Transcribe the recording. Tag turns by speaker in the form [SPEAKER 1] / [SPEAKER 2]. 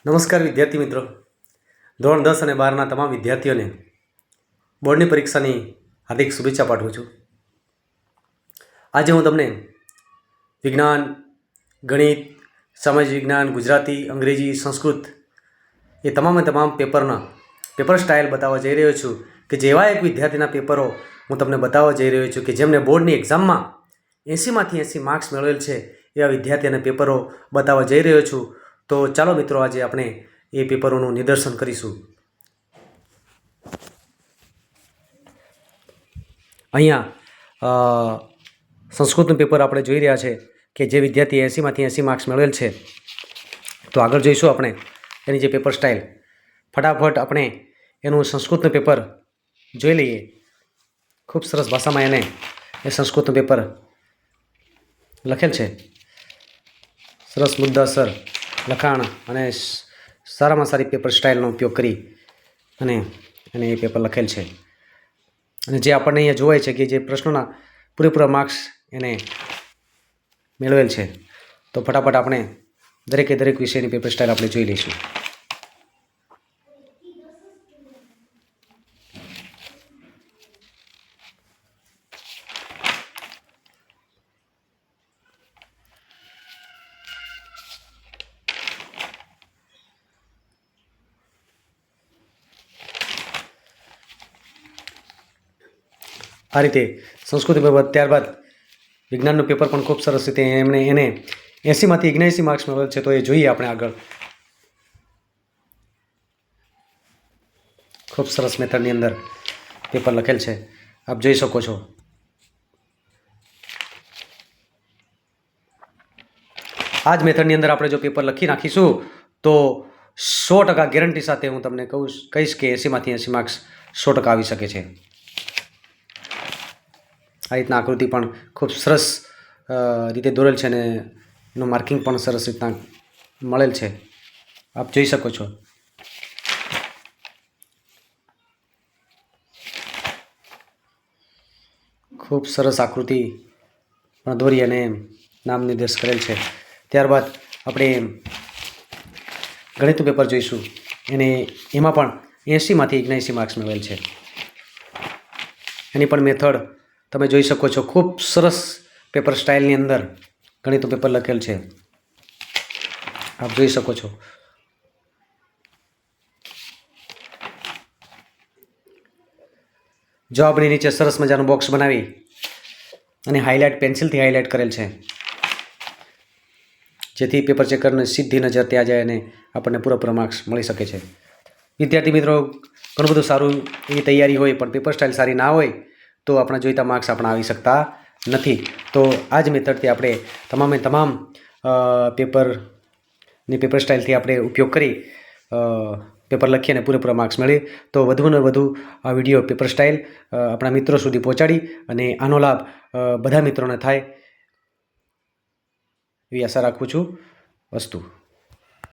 [SPEAKER 1] નમસ્કાર વિદ્યાર્થી મિત્રો, ધોરણ 10 અને 12ના તમામ વિદ્યાર્થીઓને બોર્ડની પરીક્ષાની હાર્દિક શુભેચ્છા પાઠવું છું. આજે હું તમને વિજ્ઞાન, ગણિત, સામાજિક વિજ્ઞાન, ગુજરાતી, અંગ્રેજી, સંસ્કૃત એ તમામ પેપરના પેપર સ્ટાઇલ બતાવવા જઈ રહ્યો છું કે જેવા એક વિદ્યાર્થીના પેપરો હું તમને બતાવવા જઈ રહ્યો છું કે જેમને બોર્ડની એક્ઝામમાં 80માંથી 80 માર્ક્સ મેળવેલ છે એવા વિદ્યાર્થીના પેપરો બતાવવા જઈ રહ્યો છું. તો ચાલો મિત્રો, આજે આપણે એ પેપરોનું નિદર્શન કરીશું. અહીંયા સંસ્કૃતનું પેપર આપણે જોઈ રહ્યા છે કે જે વિદ્યાર્થી 80માંથી 80 માર્ક્સ મેળવેલ છે. તો આગળ જોઈશું આપણે એની જે પેપર સ્ટાઇલ. ફટાફટ આપણે એનું સંસ્કૃતનું પેપર જોઈ લઈએ. ખૂબ સરસ ભાષામાં એને એ સંસ્કૃતનું પેપર લખેલ છે. સરસ મુદ્દાસર લખાણ અને સારામાં સારી પેપર સ્ટાઇલનો ઉપયોગ કરી અને એ પેપર લખેલ છે. અને જે આપણને અહીંયા જોવાય છે કે જે પ્રશ્નોના પૂરેપૂરા માર્ક્સ એને મેળવેલ છે. તો ફટાફટ આપણે દરેક વિષયની પેપર સ્ટાઇલ આપણે જોઈ લઈશું. આ રીતે સંસ્કૃત પેપર, ત્યારબાદ વિજ્ઞાનનું પેપર પણ ખૂબ સરસ રીતે એને 80માંથી 79 માર્ક્સ મળેલ છે. તો એ જોઈએ આપણે આગળ. ખૂબ સરસ મેથડની અંદર પેપર લખેલ છે, આપ જોઈ શકો છો. આ જ મેથડની અંદર આપણે જો પેપર લખી નાખીશું તો 100% ગેરંટી સાથે હું તમને કહીશ કે 80માંથી 80 માર્ક્સ 100% આવી શકે છે. આ રીતના આકૃતિ પણ ખૂબ સરસ રીતે દોરેલ છે અને એનું માર્કિંગ પણ સરસ રીતના મળેલ છે, આપ જોઈ શકો છો. ખૂબ સરસ આકૃતિ પણ દોરી અને નામ નિર્દેશ કરેલ છે. ત્યારબાદ આપણે ગણિતનું પેપર જોઈશું. એમાં પણ 80માંથી 79 માર્ક્સ મેળવેલ છે. એની પણ મેથડ તમે જોઈ શકો છો. ખૂબ સરસ પેપર સ્ટાઇલની અંદર ગણિતનું પેપર લખેલ છે, આપ જોઈ શકો છો. જવાબની નીચે સરસ મજાનું બોક્સ બનાવી અને પેન્સિલથી હાઇલાઇટ કરેલ છે, જેથી પેપર ચેકરને સીધી નજર ત્યાં જાય અને આપણને પૂરેપૂરા માર્ક્સ મળી શકે છે. વિદ્યાર્થી મિત્રો, ઘણું બધું સારું એવી તૈયારી હોય પણ પેપર સ્ટાઇલ સારી ના હોય તો આપણા જોઈતા માર્ક્સ આપણા આવી શકતા નથી. તો આ જ મેથડથી આપણે તમામ પેપર સ્ટાઇલથી આપણે ઉપયોગ કરી પેપર લખી અને પૂરેપૂરા માર્ક્સ મેળવી. તો વધુને વધુ આ વિડીયો પેપર સ્ટાઇલ આપણા મિત્રો સુધી પહોંચાડી અને આનો લાભ બધા મિત્રોને થાય એવી આશા રાખું છું. અસ્તુ.